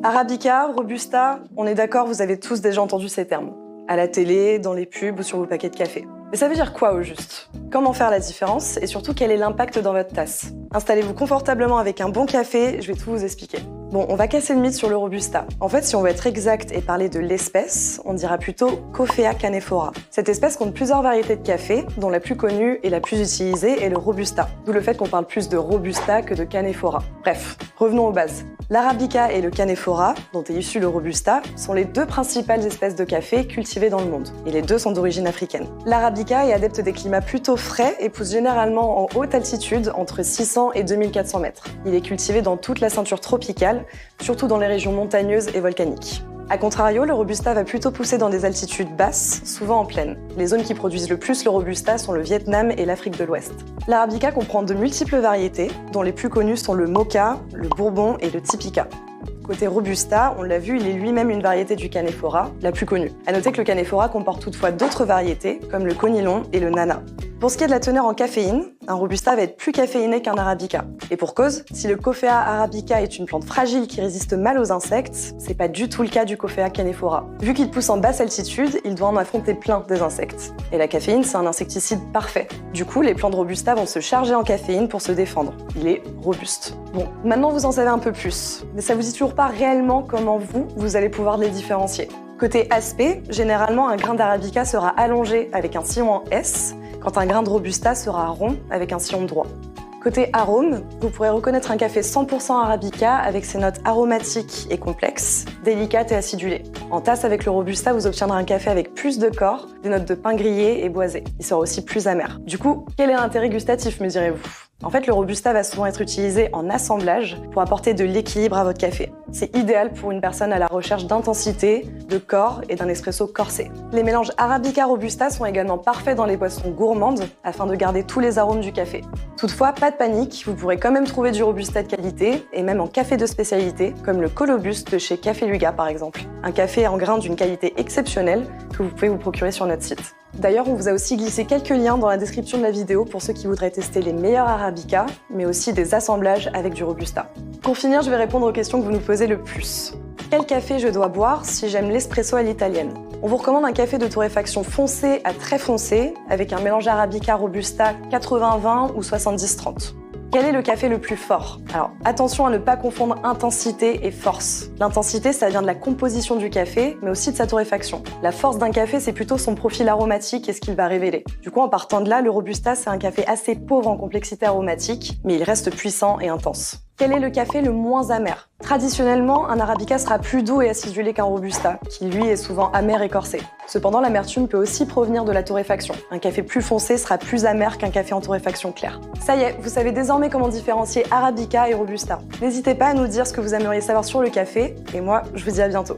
Arabica, Robusta, on est d'accord, vous avez tous déjà entendu ces termes. À la télé, dans les pubs ou sur vos paquets de café. Mais ça veut dire quoi au juste? Comment faire la différence et surtout quel est l'impact dans votre tasse? Installez-vous confortablement avec un bon café, je vais tout vous expliquer. Bon, on va casser le mythe sur le Robusta. En fait, si on veut être exact et parler de l'espèce, on dira plutôt Coffea canephora. Cette espèce compte plusieurs variétés de café, dont la plus connue et la plus utilisée est le Robusta. D'où le fait qu'on parle plus de Robusta que de canephora. Bref, revenons aux bases. L'Arabica et le canephora, dont est issu le Robusta, sont les deux principales espèces de café cultivées dans le monde. Et les deux sont d'origine africaine. L'Arabica est adepte des climats plutôt frais et pousse généralement en haute altitude, entre 600 et 2400 mètres. Il est cultivé dans toute la ceinture tropicale, surtout dans les régions montagneuses et volcaniques. A contrario, le Robusta va plutôt pousser dans des altitudes basses, souvent en plaine. Les zones qui produisent le plus le Robusta sont le Vietnam et l'Afrique de l'Ouest. L'Arabica comprend de multiples variétés, dont les plus connues sont le Moka, le Bourbon et le Typica. Côté Robusta, on l'a vu, il est lui-même une variété du canephora, la plus connue. À noter que le canephora comporte toutefois d'autres variétés, comme le Conilon et le Nana. Pour ce qui est de la teneur en caféine, un Robusta va être plus caféiné qu'un Arabica. Et pour cause, si le Coffea arabica est une plante fragile qui résiste mal aux insectes, c'est pas du tout le cas du Coffea canephora. Vu qu'il pousse en basse altitude, il doit en affronter plein des insectes. Et la caféine, c'est un insecticide parfait. Du coup, les plants de Robusta vont se charger en caféine pour se défendre. Il est robuste. Bon, maintenant vous en savez un peu plus, mais ça vous dit toujours pas réellement comment vous allez pouvoir les différencier. Côté aspect, généralement un grain d'Arabica sera allongé avec un sillon en S, quand un grain de Robusta sera rond avec un sillon droit. Côté arôme, vous pourrez reconnaître un café 100% Arabica avec ses notes aromatiques et complexes, délicates et acidulées. En tasse avec le Robusta, vous obtiendrez un café avec plus de corps, des notes de pain grillé et boisé. Il sera aussi plus amer. Du coup, quel est l'intérêt gustatif, me direz-vous? En fait, le Robusta va souvent être utilisé en assemblage pour apporter de l'équilibre à votre café. C'est idéal pour une personne à la recherche d'intensité, de corps et d'un espresso corsé. Les mélanges Arabica-Robusta sont également parfaits dans les boissons gourmandes afin de garder tous les arômes du café. Toutefois, pas de panique, vous pourrez quand même trouver du Robusta de qualité et même en café de spécialité, comme le Colobuste de chez Café Luga par exemple. Un café en grains d'une qualité exceptionnelle que vous pouvez vous procurer sur notre site. D'ailleurs, on vous a aussi glissé quelques liens dans la description de la vidéo pour ceux qui voudraient tester les meilleurs Arabica, mais aussi des assemblages avec du Robusta. Pour finir, je vais répondre aux questions que vous nous posez le plus. Quel café je dois boire si j'aime l'espresso à l'italienne? On vous recommande un café de torréfaction foncé à très foncé, avec un mélange Arabica Robusta 80-20 ou 70-30. Quel est le café le plus fort? Alors, attention à ne pas confondre intensité et force. L'intensité, ça vient de la composition du café, mais aussi de sa torréfaction. La force d'un café, c'est plutôt son profil aromatique et ce qu'il va révéler. Du coup, en partant de là, le Robusta, c'est un café assez pauvre en complexité aromatique, mais il reste puissant et intense. Quel est le café le moins amer? Traditionnellement, un Arabica sera plus doux et acidulé qu'un Robusta, qui lui est souvent amer et corsé. Cependant, l'amertume peut aussi provenir de la torréfaction. Un café plus foncé sera plus amer qu'un café en torréfaction claire. Ça y est, vous savez désormais comment différencier Arabica et Robusta. N'hésitez pas à nous dire ce que vous aimeriez savoir sur le café, et moi, je vous dis à bientôt.